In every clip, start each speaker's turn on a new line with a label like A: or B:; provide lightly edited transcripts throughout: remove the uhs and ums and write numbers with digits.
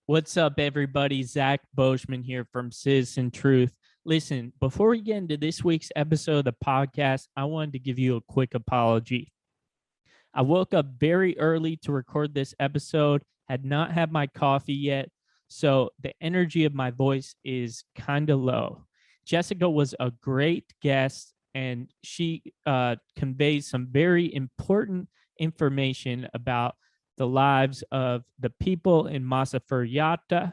A: What's up, everybody? Zach Boschman here from Citizen Truth. Listen, before we get into this week's episode of the podcast, I wanted to give you a quick apology. I woke up very early to record this episode, had not had my coffee yet, so the energy of my voice is kind of low. Jessica was a great guest, and she conveys some very important information about the lives of the people in Massafuerte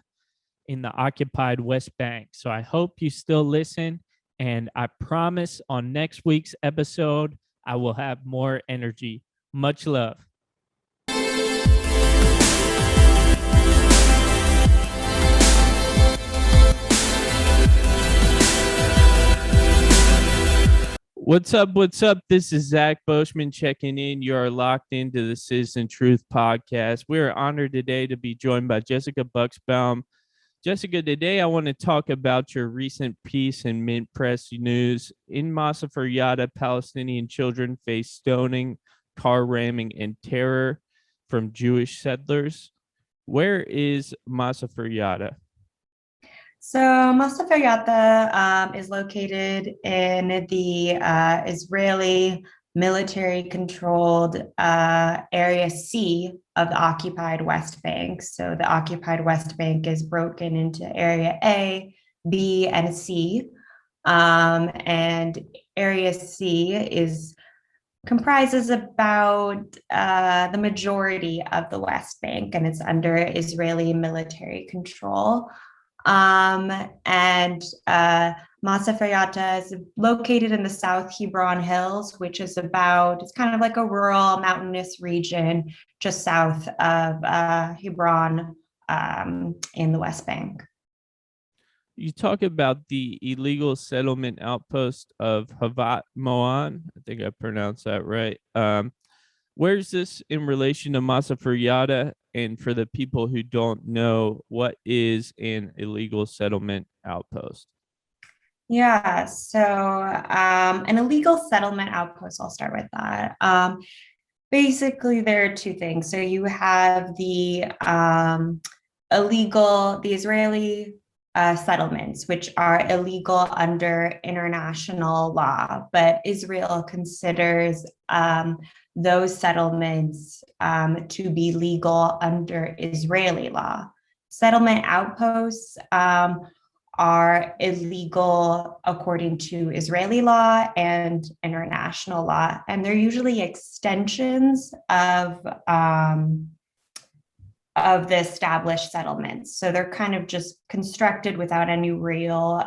A: in the occupied West Bank. So I hope you still listen, and I promise on next week's episode, I will have more energy. Much love. What's up? What's up? This is Zach Boschman checking in. You are locked into the Citizen Truth podcast. We are honored today to be joined by Jessica Buxbaum. Jessica, today I want to talk about your recent piece in MintPress News. In Massafuerte, Palestinian children face stoning, car ramming, and terror from Jewish settlers. Where is Massafuerte?
B: So Massafuerte is located in the Israeli military-controlled Area C of the occupied West Bank. So the occupied West Bank is broken into Area A, B, and C. And Area C comprises about the majority of the West Bank, and it's under Israeli military control. Massafuerte is located in the South Hebron Hills, which is it's kind of like a rural mountainous region just south of Hebron in the West Bank.
A: You talk about the illegal settlement outpost of Havat Moan. I think I pronounced that right. Where's this in relation to Massafuerte? And for the people who don't know, what is an illegal settlement outpost?
B: Yeah, so an illegal settlement outpost, I'll start with that. Basically, there are two things. So you have the Israeli settlements, which are illegal under international law, but Israel considers those settlements to be legal under Israeli law. Settlement outposts are illegal according to Israeli law and international law, and they're usually extensions of the established settlements. So they're kind of just constructed without any real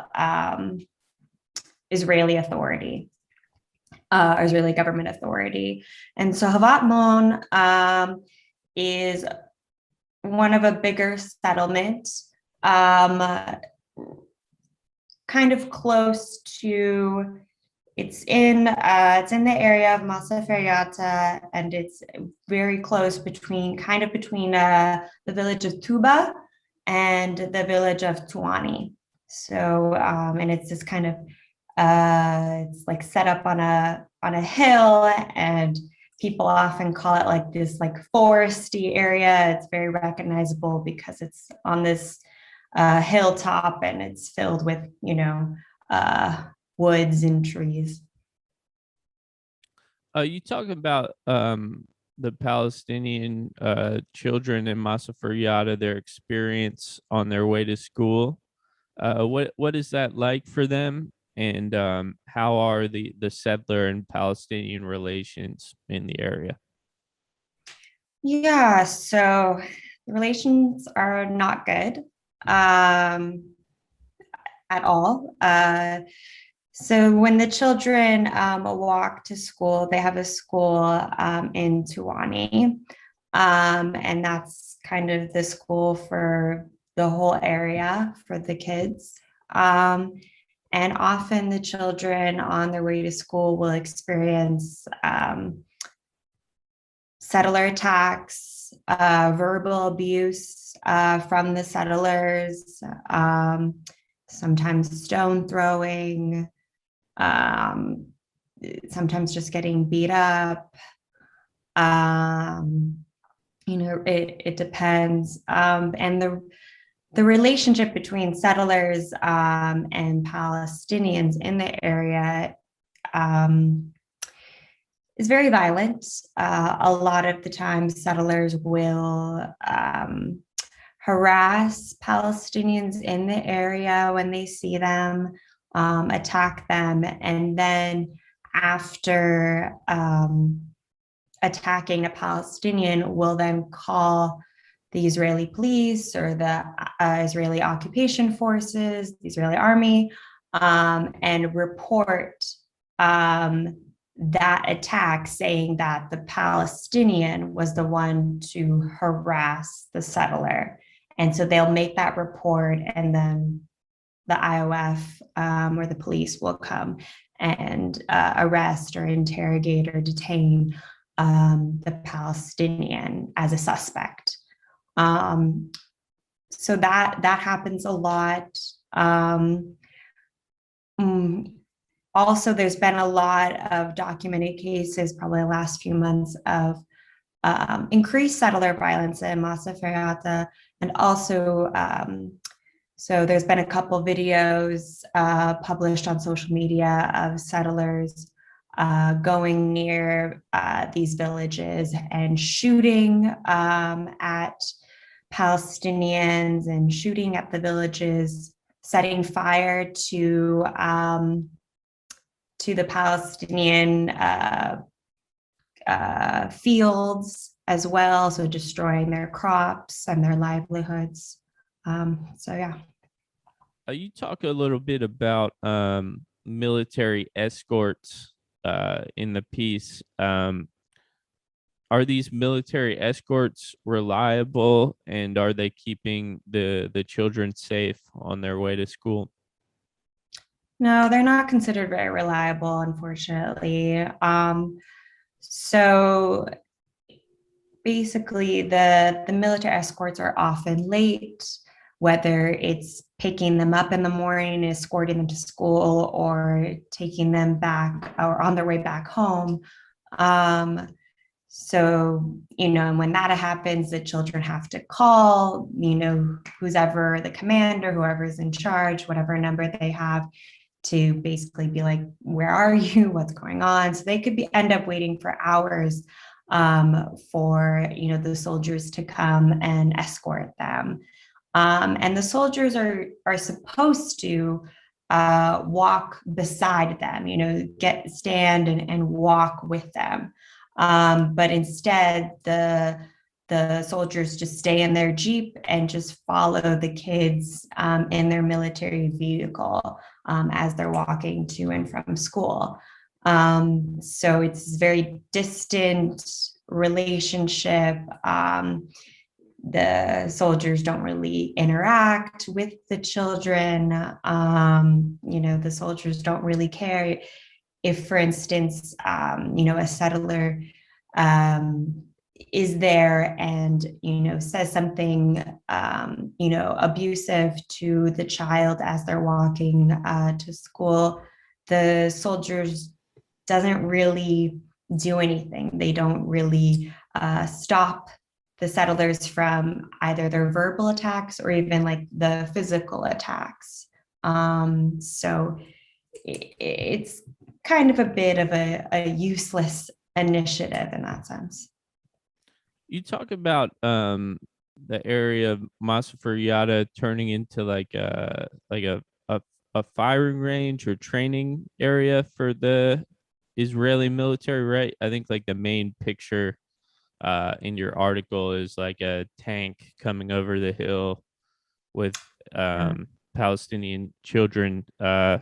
B: Israeli authority. Israeli government authority. And so Havat Mon is one of a bigger settlement, kind of close to, it's in the area of Massafuerte, and it's very close between the village of Tuba and the village of Tuani. So, and it's this kind of it's like set up on a hill, and people often call it like this like foresty area. It's very recognizable because it's on this hilltop, and it's filled with woods and trees.
A: You talk about the Palestinian children in Massafuerte, their experience on their way to school. What is that like for them? And how are the settler and Palestinian relations in the area?
B: Yeah, so the relations are not good at all. So when the children walk to school, they have a school in Tuani, and that's kind of the school for the whole area for the kids. And often the children on their way to school will experience settler attacks, verbal abuse from the settlers, sometimes stone throwing, sometimes just getting beat up. It depends. And the relationship between settlers and Palestinians in the area is very violent. A lot of the time, settlers will harass Palestinians in the area when they see them, attack them, and then after attacking a Palestinian, will then call the Israeli police or the Israeli occupation forces, the Israeli army, and report that attack, saying that the Palestinian was the one to harass the settler. And so they'll make that report, and then the IOF or the police will come and arrest or interrogate or detain the Palestinian as a suspect. So that happens a lot. Also, there's been a lot of documented cases, probably the last few months, of increased settler violence in Masa Ferrata, and also so there's been a couple videos published on social media of settlers going near these villages and shooting at Palestinians and shooting at the villages, setting fire to the Palestinian fields as well, so destroying their crops and their livelihoods. So yeah.
A: You talk a little bit about military escorts in the piece. Are these military escorts reliable, and are they keeping the children safe on their way to school?
B: No, they're not considered very reliable, unfortunately. So basically, the military escorts are often late, whether it's picking them up in the morning, escorting them to school, or taking them back or on their way back home. So, and when that happens, the children have to call, who's ever the commander, whoever's in charge, whatever number they have, to basically be like, where are you? What's going on? So they could end up waiting for hours for, the soldiers to come and escort them. And the soldiers are supposed to walk beside them, stand and walk with them. But instead, the soldiers just stay in their Jeep and just follow the kids in their military vehicle as they're walking to and from school. So it's a very distant relationship. The soldiers don't really interact with the children. The soldiers don't really care if, for instance, a settler is there and, says something, abusive to the child as they're walking to school. The soldiers doesn't really do anything. They don't really stop the settlers from either their verbal attacks or even like the physical attacks. So it's kind of a bit of a useless initiative in that sense.
A: You talk about the area of Masafuriata turning into like a firing range or training area for the Israeli military, right? I think like the main picture in your article is like a tank coming over the hill with Palestinian children. So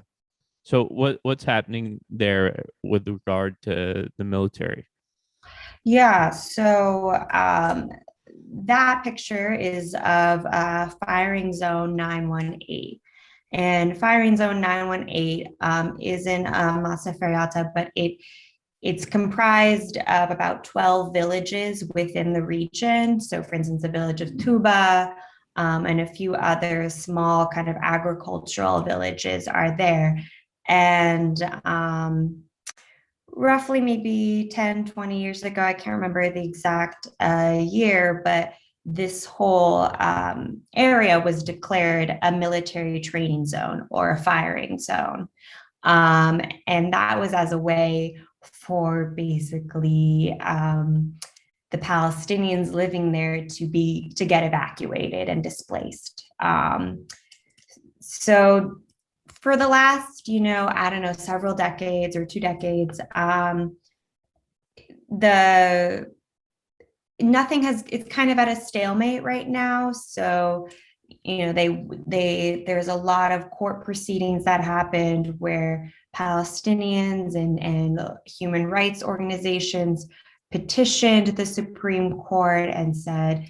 A: what's happening there with regard to the military?
B: Yeah, so that picture is of firing zone 918. And firing zone 918 is in Masa Ferrata, but it's comprised of about 12 villages within the region. So for instance, the village of Tuba and a few other small kind of agricultural villages are there. And roughly maybe 10, 20 years ago, I can't remember the exact year, but this whole area was declared a military training zone or a firing zone. And that was as a way for basically the Palestinians living there to get evacuated and displaced. So for the last, I don't know, several decades or 2 decades, it's kind of at a stalemate right now. So, there's a lot of court proceedings that happened where Palestinians and human rights organizations petitioned the Supreme Court and said,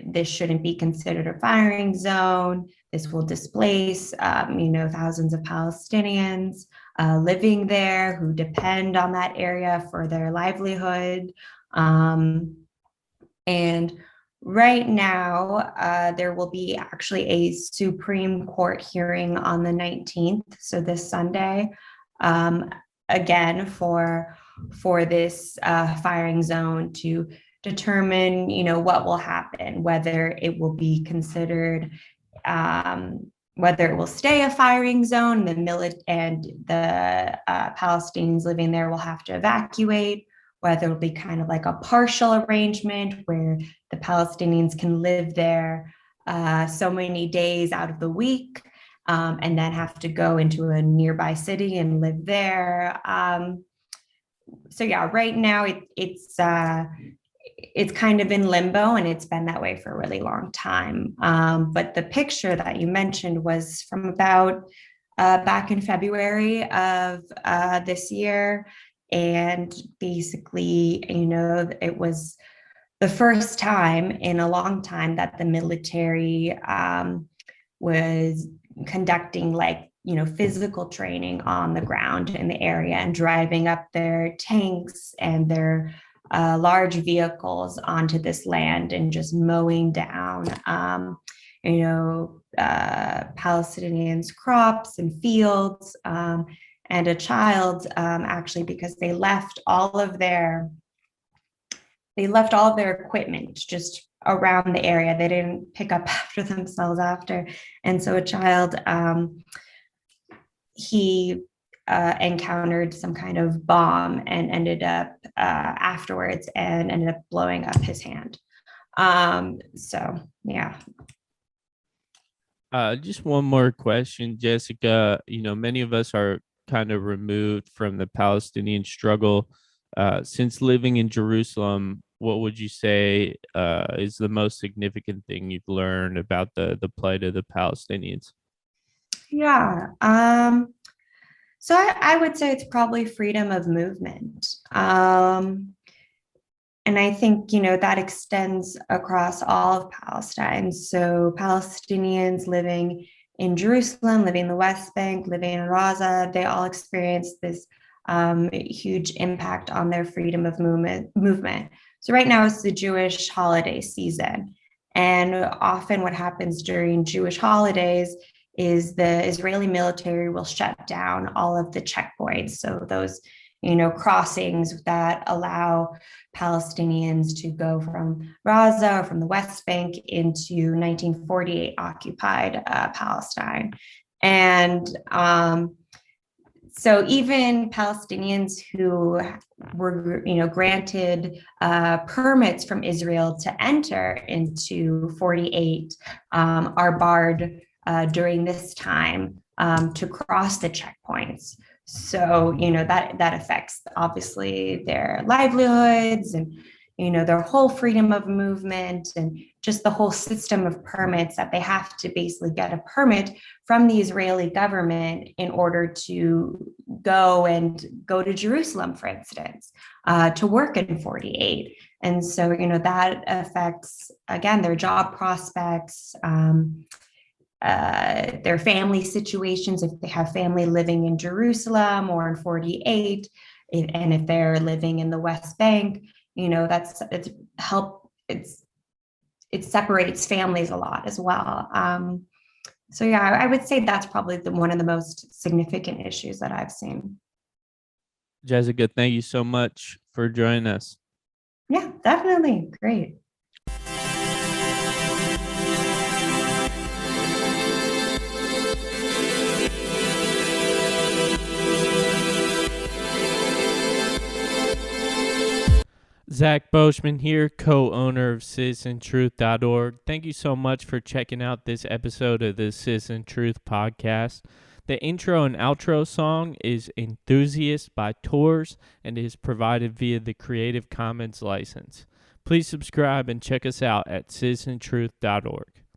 B: this shouldn't be considered a firing zone. This will displace, thousands of Palestinians living there who depend on that area for their livelihood. And right now, there will be actually a Supreme Court hearing on the 19th, so this Sunday, again for this firing zone to determine, what will happen, whether it will be considered, whether it will stay a firing zone, and the Palestinians living there will have to evacuate, whether it'll be kind of like a partial arrangement where the Palestinians can live there so many days out of the week, and then have to go into a nearby city and live there. So yeah, right now it's kind of in limbo, and it's been that way for a really long time. But the picture that you mentioned was from about back in February of this year. And basically, it was the first time in a long time that the military was conducting physical training on the ground in the area and driving up their tanks and their large vehicles onto this land and just mowing down, Palestinians' crops and fields, and a child, actually, because they left all of their equipment just around the area. They didn't pick up after themselves after. And so a child, he encountered some kind of bomb and ended up afterwards and ended up blowing up his hand. So yeah.
A: Just one more question, Jessica. Many of us are kind of removed from the Palestinian struggle. Since living in Jerusalem, what would you say is the most significant thing you've learned about the plight of the Palestinians?
B: Yeah. So I would say it's probably freedom of movement. And I think, that extends across all of Palestine. So Palestinians living in Jerusalem, living in the West Bank, living in Gaza, they all experienced this huge impact on their freedom of movement. So right now it's the Jewish holiday season. And often what happens during Jewish holidays is the Israeli military will shut down all of the checkpoints. So those, crossings that allow Palestinians to go from Gaza or from the West Bank into 1948 occupied Palestine. And so even Palestinians who were, granted permits from Israel to enter into 48 are barred during this time to cross the checkpoints. So, that affects obviously their livelihoods and, their whole freedom of movement and just the whole system of permits that they have to basically get a permit from the Israeli government in order to go to Jerusalem, for instance, to work in 48. And so, that affects, again, their job prospects, their family situations, if they have family living in Jerusalem or in 48, and if they're living in the West Bank, it separates families a lot as well. So yeah, I would say that's probably one of the most significant issues that I've seen.
A: Jessica, thank you so much for joining us.
B: Yeah, definitely. Great.
A: Zach Boschman here, co-owner of citizentruth.org. Thank you so much for checking out this episode of the Citizen Truth podcast. The intro and outro song is Enthusiast by Tours and is provided via the Creative Commons license. Please subscribe and check us out at citizentruth.org.